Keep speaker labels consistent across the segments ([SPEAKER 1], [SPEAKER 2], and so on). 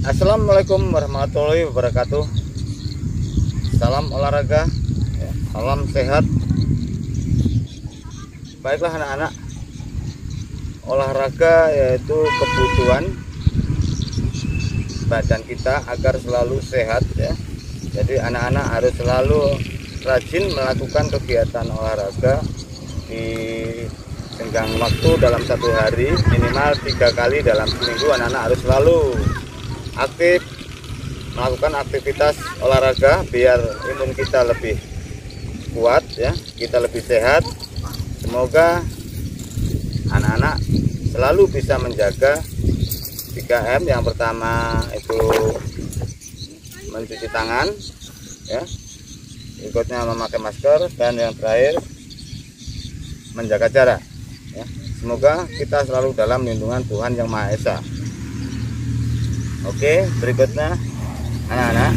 [SPEAKER 1] Assalamualaikum warahmatullahi wabarakatuh. Salam olahraga, salam sehat. Baiklah anak-anak, olahraga yaitu kebutuhan badan kita agar selalu sehat ya. Jadi anak-anak harus selalu rajin melakukan kegiatan olahraga di tenggang waktu dalam satu hari, minimal 3 kali dalam seminggu. Anak-anak harus selalu aktif melakukan aktivitas olahraga biar imun kita lebih kuat ya, kita lebih sehat. Semoga anak-anak selalu bisa menjaga 3M. Yang pertama itu mencuci tangan ya, berikutnya memakai masker, dan yang terakhir menjaga jarak ya. Semoga kita selalu dalam lindungan Tuhan Yang Maha Esa. Oke, berikutnya anak-anak,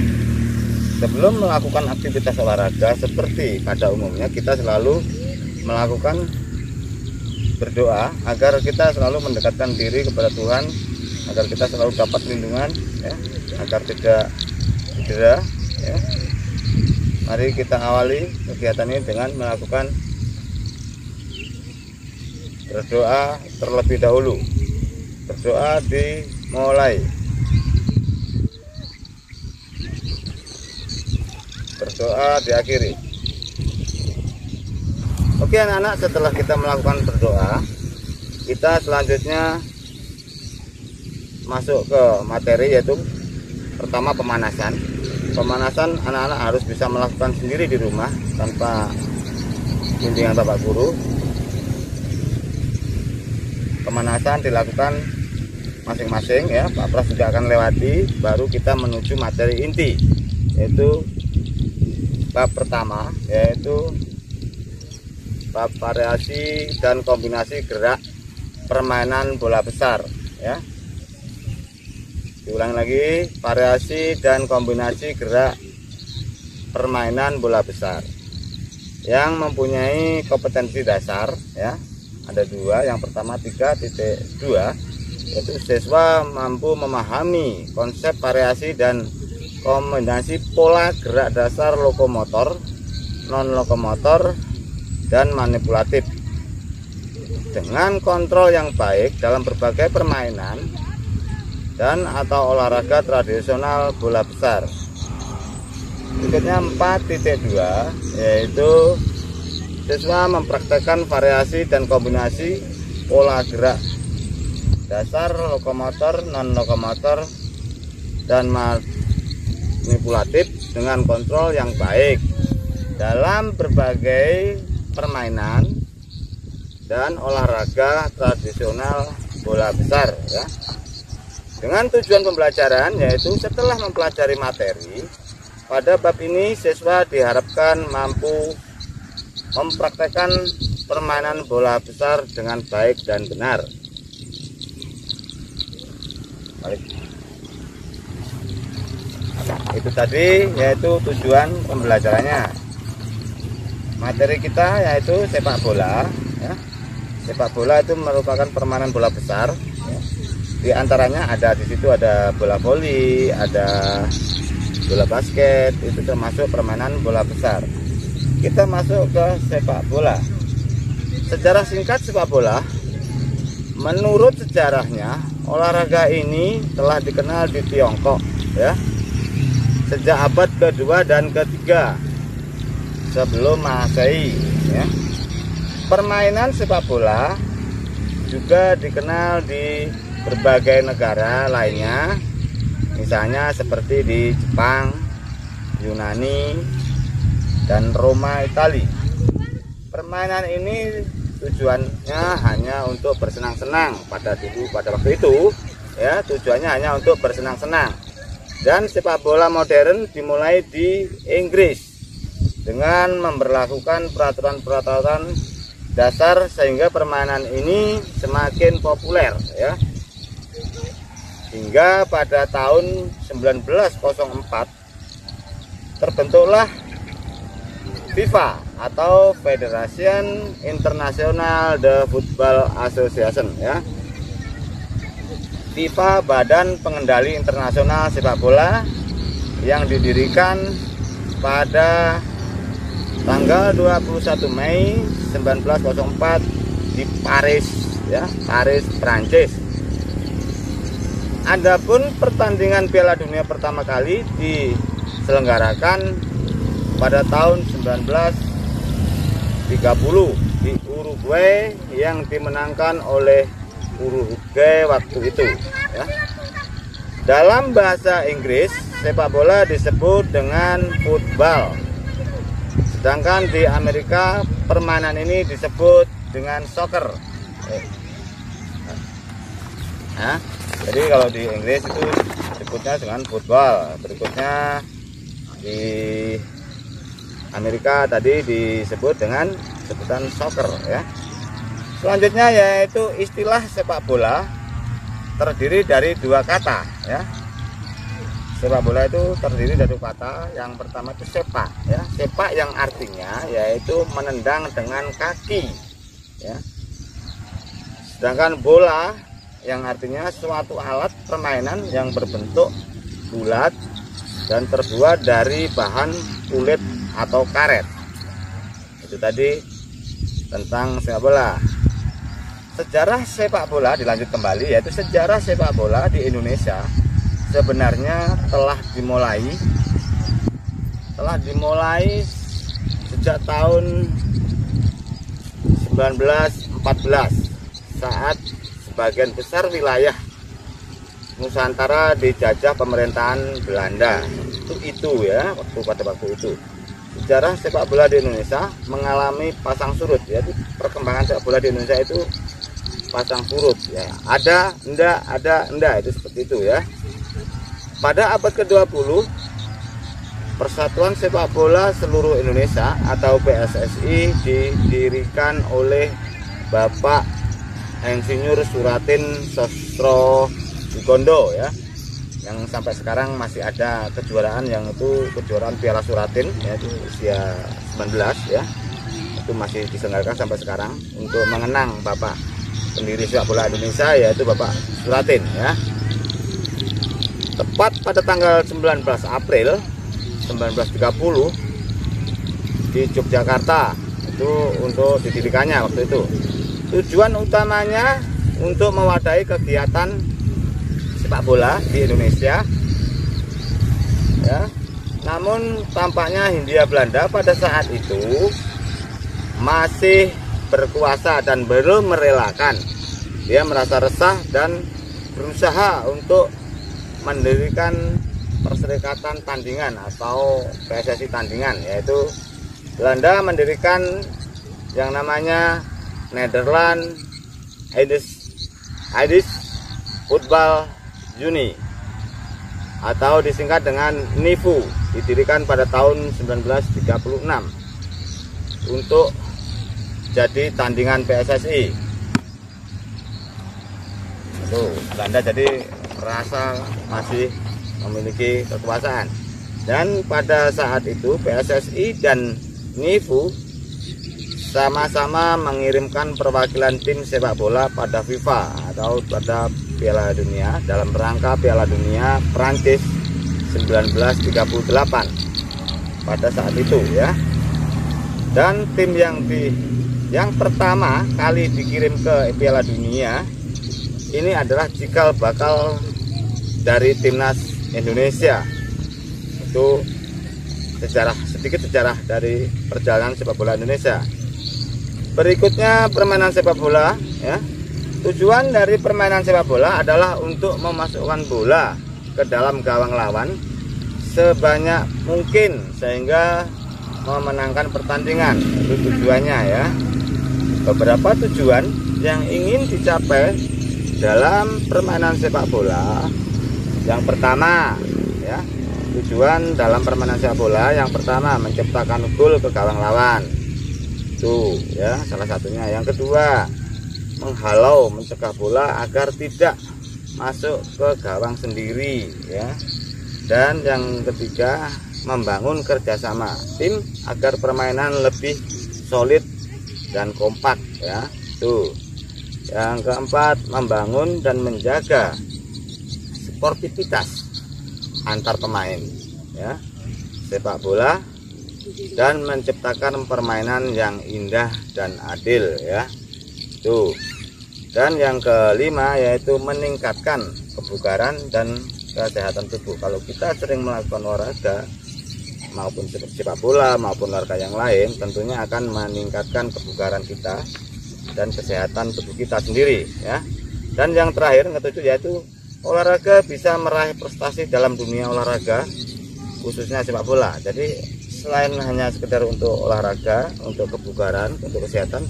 [SPEAKER 1] sebelum melakukan aktivitas olahraga seperti pada umumnya, kita selalu melakukan berdoa agar kita selalu mendekatkan diri kepada Tuhan, agar kita selalu dapat lindungan ya, agar tidak cedera ya. Mari kita awali kegiatan ini dengan melakukan berdoa terlebih dahulu. Berdoa dimulai. Berdoa diakhiri. Oke anak-anak, setelah kita melakukan berdoa, kita selanjutnya masuk ke materi, yaitu pertama pemanasan. Pemanasan anak-anak harus bisa melakukan sendiri di rumah tanpa bimbingan Bapak Guru. Pemanasan dilakukan masing-masing ya, Pak Pras juga akan lewati, baru kita menuju materi inti, yaitu bab pertama, yaitu bab variasi dan kombinasi gerak permainan bola besar ya. Diulangi lagi, variasi dan kombinasi gerak permainan bola besar yang mempunyai kompetensi dasar ya. Ada dua. Yang pertama 3.2, yaitu siswa mampu memahami konsep variasi dan kombinasi pola gerak dasar lokomotor, non lokomotor, dan manipulatif dengan kontrol yang baik dalam berbagai permainan dan atau olahraga tradisional bola besar. Berikutnya 4.2, yaitu siswa mempraktekkan variasi dan kombinasi pola gerak dasar lokomotor, non lokomotor, dan manipulatif dengan kontrol yang baik dalam berbagai permainan dan olahraga tradisional bola besar ya. Dengan tujuan pembelajaran, yaitu setelah mempelajari materi pada bab ini, siswa diharapkan mampu mempraktekkan permainan bola besar dengan baik dan benar. Baik. Itu tadi yaitu tujuan pembelajarannya. Materi kita yaitu sepak bola ya. Sepak bola itu merupakan permainan bola besar ya. Di antaranya ada di situ ada bola voli, ada bola basket, itu termasuk permainan bola besar. Kita masuk ke sepak bola. Sejarah singkat sepak bola. Menurut sejarahnya, olahraga ini telah dikenal di Tiongkok ya, sejak abad kedua dan ketiga sebelum Masehi ya. Permainan sepak bola juga dikenal di berbagai negara lainnya, misalnya seperti di Jepang, Yunani, dan Roma, Italia. Permainan ini tujuannya hanya untuk bersenang-senang pada waktu itu ya, tujuannya hanya untuk bersenang-senang. Dan sepak bola modern dimulai di Inggris dengan memberlakukan peraturan-peraturan dasar sehingga permainan ini semakin populer ya. Hingga pada tahun 1904 terbentuklah FIFA atau Federation International de Football Association ya. FIFA, Badan Pengendali Internasional Sepak Bola, yang didirikan pada tanggal 21 Mei 1904 di Paris, ya, Paris, Prancis. Adapun pertandingan Piala Dunia pertama kali diselenggarakan pada tahun 1930 di Uruguay, yang dimenangkan oleh Uruguay waktu itu, ya. Dalam bahasa Inggris, sepak bola disebut dengan football, sedangkan di Amerika permainan ini disebut dengan soccer. Nah, jadi kalau di Inggris itu disebutnya dengan football. Berikutnya di Amerika tadi disebut dengan sebutan soccer, ya. Selanjutnya yaitu istilah sepak bola terdiri dari dua kata, ya. Sepak bola itu terdiri dari dua kata. Yang pertama itu sepak, ya. Sepak yang artinya yaitu menendang dengan kaki, ya. Sedangkan bola yang artinya suatu alat permainan yang berbentuk bulat dan terbuat dari bahan kulit atau karet. Itu tadi tentang sepak bola. Sejarah sepak bola dilanjut kembali, yaitu sejarah sepak bola di Indonesia sebenarnya telah dimulai sejak tahun 1914 saat sebagian besar wilayah Nusantara dijajah pemerintahan Belanda. Itu ya, pada waktu itu sejarah sepak bola di Indonesia mengalami pasang surut, yaitu perkembangan sepak bola di Indonesia itu pasang surut, ya. Ada, enggak, itu seperti itu, ya. Pada abad ke-20, Persatuan Sepak Bola Seluruh Indonesia atau PSSI didirikan oleh Bapak Insinyur Suratin Sosro Dikondo, ya, yang sampai sekarang masih ada kejuaraan, yang itu kejuaraan Piala Suratin, yaitu usia 19, ya. Itu masih diselenggarakan sampai sekarang untuk mengenang Bapak pendiri sepak bola Indonesia, yaitu Bapak Suratin, ya. Tepat pada tanggal 19 April 1930 di Yogyakarta itu untuk didirikannya waktu itu. Tujuan utamanya untuk mewadahi kegiatan sepak bola di Indonesia, ya. Namun tampaknya Hindia Belanda pada saat itu masih berkuasa dan belum merelakan. Dia merasa resah dan berusaha untuk mendirikan perserikatan tandingan atau PSSI tandingan, yaitu Belanda mendirikan yang namanya Nederland Idisch Football Unie atau disingkat dengan NIFU, didirikan pada tahun 1936 untuk jadi tandingan PSSI. Tuh, Belanda jadi merasa masih memiliki kekuasaan, dan pada saat itu PSSI dan NIFU sama-sama mengirimkan perwakilan tim sepak bola pada FIFA atau pada Piala Dunia dalam rangka Piala Dunia Prancis 1938 pada saat itu, ya. Dan tim yang pertama kali dikirim ke Piala Dunia ini adalah cikal bakal dari timnas Indonesia. Itu sedikit sejarah dari perjalanan sepak bola Indonesia. Berikutnya permainan sepak bola, ya. Tujuan dari permainan sepak bola adalah untuk memasukkan bola ke dalam gawang lawan sebanyak mungkin sehingga memenangkan pertandingan. Itu tujuannya, ya. Beberapa tujuan yang ingin dicapai dalam permainan sepak bola. Yang pertama, ya, tujuan dalam permainan sepak bola yang pertama menciptakan gol ke gawang lawan. Itu, ya, salah satunya. Yang kedua, menghalau, mencegah bola agar tidak masuk ke gawang sendiri, ya. Dan yang ketiga, membangun kerjasama tim agar permainan lebih solid dan kompak, ya. Tuh. Yang keempat, membangun dan menjaga sportivitas antar pemain ya, sepak bola, dan menciptakan permainan yang indah dan adil ya. Tuh. Dan yang kelima yaitu meningkatkan kebugaran dan kesehatan tubuh. Kalau kita sering melakukan olahraga maupun sepak bola maupun olahraga yang lain, tentunya akan meningkatkan kebugaran kita dan kesehatan tubuh kita sendiri ya. Dan yang terakhir ketujuh yaitu olahraga bisa meraih prestasi dalam dunia olahraga, khususnya sepak bola. Jadi selain hanya sekedar untuk olahraga, untuk kebugaran, untuk kesehatan,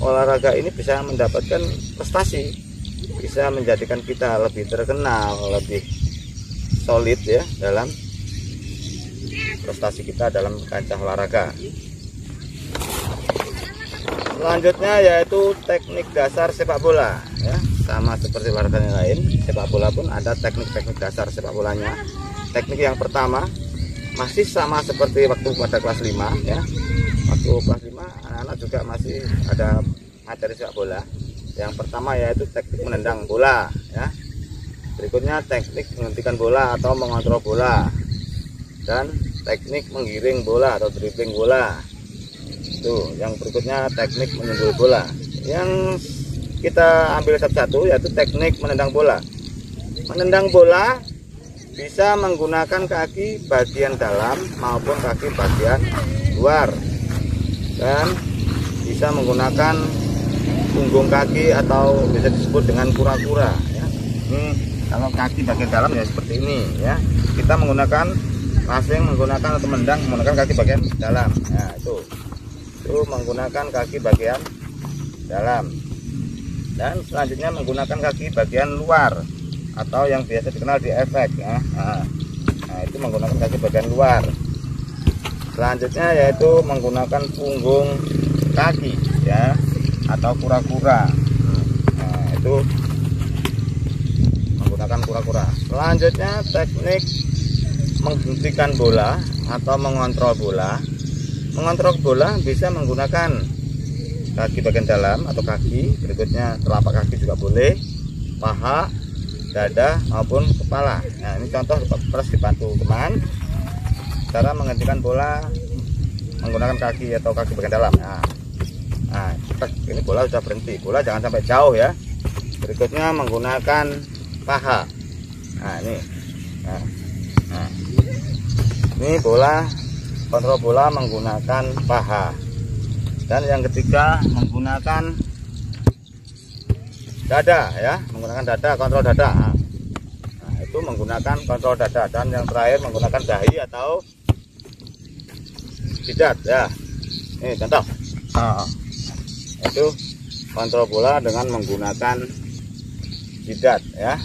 [SPEAKER 1] olahraga ini bisa mendapatkan prestasi, bisa menjadikan kita lebih terkenal, lebih solid ya dalam prestasi kita dalam kancah olahraga. Selanjutnya yaitu teknik dasar sepak bola ya, sama seperti olahraga yang lain, sepak bola pun ada teknik-teknik dasar sepak bolanya. Teknik yang pertama masih sama seperti waktu pada kelas 5 ya. Waktu kelas 5 anak-anak juga masih ada materi sepak bola. Yang pertama yaitu teknik menendang bola ya. Berikutnya teknik menghentikan bola atau mengontrol bola, dan teknik menggiring bola atau dribbling bola. Tuh, yang berikutnya teknik menyundul bola. Yang kita ambil satu-satu yaitu teknik menendang bola. Menendang bola bisa menggunakan kaki bagian dalam maupun kaki bagian luar, dan bisa menggunakan punggung kaki atau bisa disebut dengan kura-kura ya. Kalau kaki bagian dalam ya seperti ini ya, kita menggunakan masing menggunakan atau menendang menggunakan kaki bagian dalam. Nah, itu menggunakan kaki bagian dalam, dan selanjutnya menggunakan kaki bagian luar atau yang biasa dikenal di efek ya. Nah, itu menggunakan kaki bagian luar. Selanjutnya yaitu menggunakan punggung kaki ya, atau kura-kura. Nah, itu menggunakan kura-kura. Selanjutnya teknik menghentikan bola atau mengontrol bola. Mengontrol bola bisa menggunakan kaki bagian dalam atau kaki, berikutnya telapak kaki juga boleh, paha, dada maupun kepala. Nah, ini contoh terus dibantu teman cara menghentikan bola menggunakan kaki atau kaki bagian dalam. Nah, ini bola sudah berhenti, bola jangan sampai jauh ya. Berikutnya menggunakan paha. Nah, ini. Nah, ini bola, kontrol bola menggunakan paha. Dan yang ketiga menggunakan dada ya, menggunakan dada, kontrol dada. Nah, itu menggunakan kontrol dada. Dan yang terakhir menggunakan dahi atau jidat ya. Ini contoh. Itu kontrol bola dengan menggunakan jidat ya.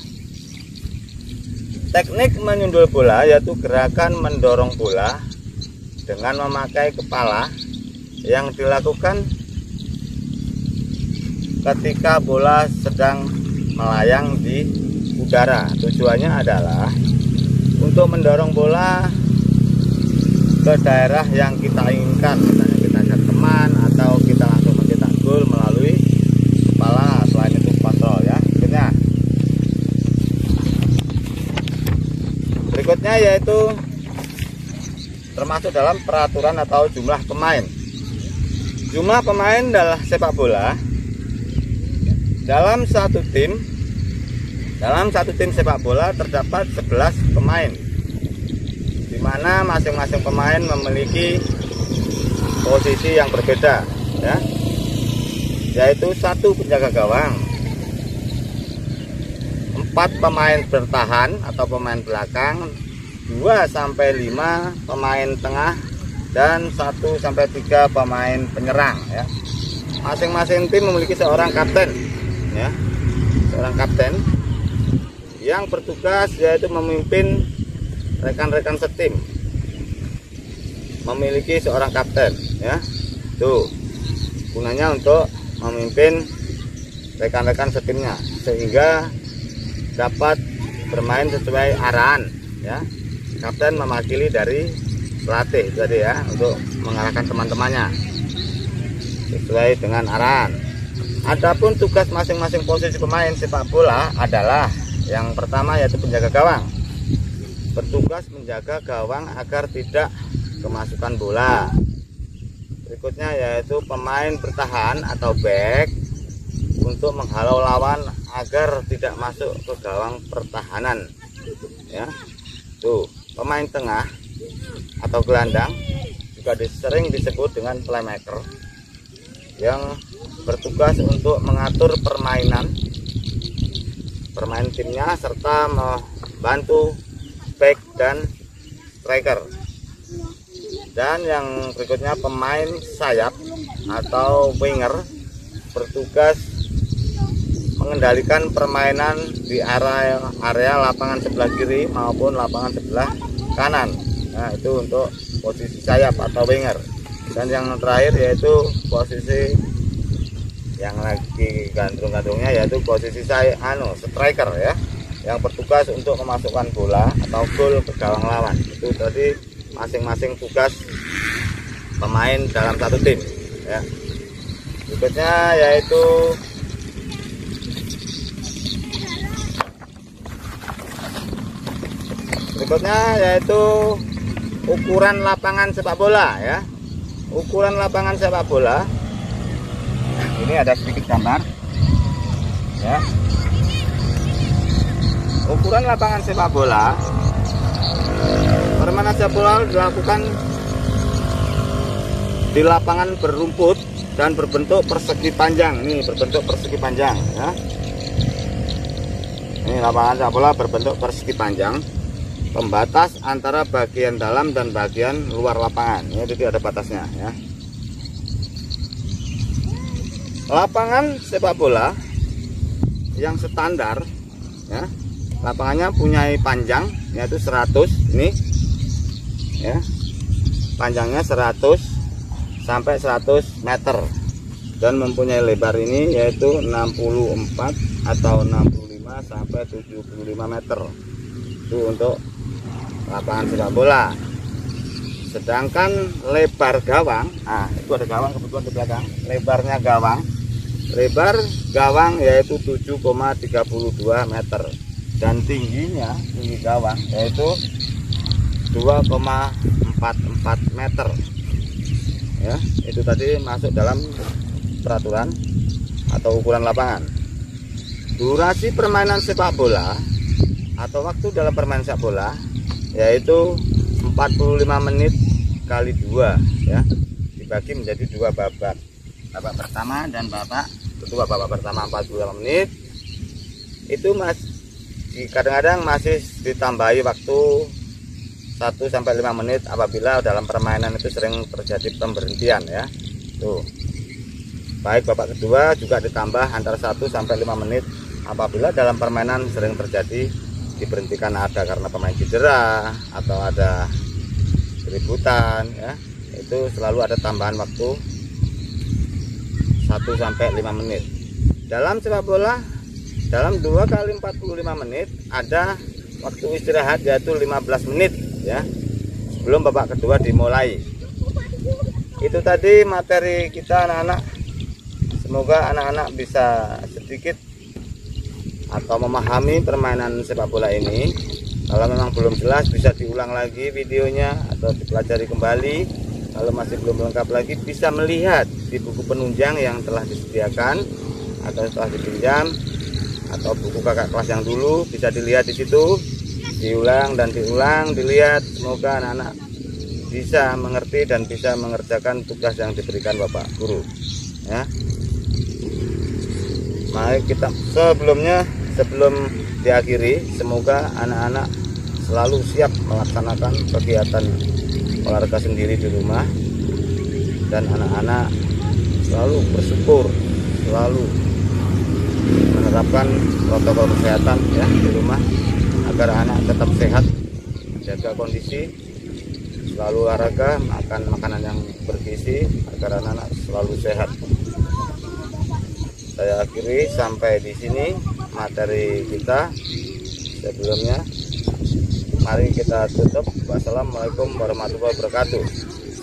[SPEAKER 1] Teknik menyundul bola yaitu gerakan mendorong bola dengan memakai kepala yang dilakukan ketika bola sedang melayang di udara. Tujuannya adalah untuk mendorong bola ke daerah yang kita inginkan, misalnya kita ajak teman atau kita langsung mencetak gol melalui kepala. Selain itu kontrol ya. Berikutnya yaitu termasuk dalam peraturan atau jumlah pemain. Jumlah pemain dalam sepak bola dalam satu tim sepak bola terdapat 11 pemain, di mana masing-masing pemain memiliki posisi yang berbeda ya, yaitu 1 penjaga gawang, 4 pemain bertahan atau pemain belakang, 2 sampai 5 pemain tengah, dan 1 sampai 3 pemain penyerang ya. Masing-masing tim memiliki seorang kapten ya, seorang kapten yang bertugas yaitu memimpin rekan-rekan setim. Memiliki seorang kapten ya. Tuh, gunanya untuk memimpin rekan-rekan setimnya sehingga dapat bermain sesuai arahan ya. Kapten mewakili dari pelatih tadi ya, untuk mengarahkan teman-temannya sesuai dengan arahan. Adapun tugas masing-masing posisi pemain sepak bola adalah Yang pertama yaitu penjaga gawang, bertugas menjaga gawang agar tidak kemasukan bola. Berikutnya yaitu pemain bertahan atau back, untuk menghalau lawan agar tidak masuk ke gawang pertahanan, ya. Tuh, pemain tengah atau gelandang juga sering disebut dengan playmaker, yang bertugas untuk mengatur permainan timnya serta membantu back dan striker. Dan yang berikutnya pemain sayap atau winger, bertugas mengendalikan permainan di area lapangan sebelah kiri maupun lapangan sebelah kanan. Nah, itu untuk posisi sayap atau winger. Dan yang terakhir yaitu posisi yang lagi gandrung-gandrungnya, yaitu posisi striker, ya, yang bertugas untuk memasukkan bola atau gol ke gawang lawan. Itu tadi masing-masing tugas pemain dalam satu tim, ya. Berikutnya yaitu ukuran lapangan sepak bola, ya. Ukuran lapangan sepak bola. Ini ada sedikit gambar, ya. Ukuran lapangan sepak bola, permainan sepak bola dilakukan di lapangan berumput dan berbentuk persegi panjang. Ini berbentuk persegi panjang, ya. Ini lapangan sepak bola berbentuk persegi panjang, pembatas antara bagian dalam dan bagian luar lapangan. Ya, jadi ada batasnya, ya. Lapangan sepak bola yang standar, ya, lapangannya punya panjang yaitu 100, ini, ya, panjangnya 100 sampai 100 meter, dan mempunyai lebar ini yaitu 64 atau 65 sampai 75 meter. Itu untuk lapangan sepak bola. Sedangkan lebar gawang, nah itu ada gawang kebetulan di belakang, lebar gawang yaitu 7,32 meter, dan tinggi gawang yaitu 2,44 meter, ya. Itu tadi masuk dalam peraturan atau ukuran lapangan. Durasi permainan sepak bola atau waktu dalam permainan sepak bola yaitu 45 menit kali 2, ya, dibagi menjadi 2 babak. Babak pertama dan babak kedua. Babak pertama 45 menit, itu kadang-kadang masih ditambahi waktu 1 sampai 5 menit apabila dalam permainan itu sering terjadi pemberhentian, ya. Tuh. Baik babak kedua juga ditambah antara 1 sampai 5 menit apabila dalam permainan sering terjadi diberhentikan, ada karena pemain cedera atau ada keributan, ya. Itu selalu ada tambahan waktu 1 sampai 5 menit. Dalam sepak bola, dalam 2 kali 45 menit ada waktu istirahat yaitu 15 menit, ya, sebelum babak kedua dimulai. Itu tadi materi kita, anak-anak. Semoga anak-anak bisa sedikit atau memahami permainan sepak bola ini. Kalau memang belum jelas bisa diulang lagi videonya atau dipelajari kembali. Kalau masih belum lengkap lagi bisa melihat di buku penunjang yang telah disediakan atau telah dipinjam, atau buku kakak kelas yang dulu bisa dilihat di situ, diulang dan diulang, dilihat. Semoga anak-anak bisa mengerti dan bisa mengerjakan tugas yang diberikan Bapak Guru, ya. Mari kita sebelum diakhiri, semoga anak-anak selalu siap melaksanakan kegiatan olahraga sendiri di rumah, dan anak-anak selalu bersyukur, selalu menerapkan protokol kesehatan, ya, di rumah agar anak tetap sehat, jaga kondisi, selalu olahraga, makan makanan yang bergizi agar anak-anak selalu sehat. Saya akhiri sampai di sini materi kita sebelumnya. Mari kita tutup. Wassalamualaikum warahmatullahi wabarakatuh.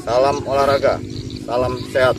[SPEAKER 1] Salam olahraga, salam sehat.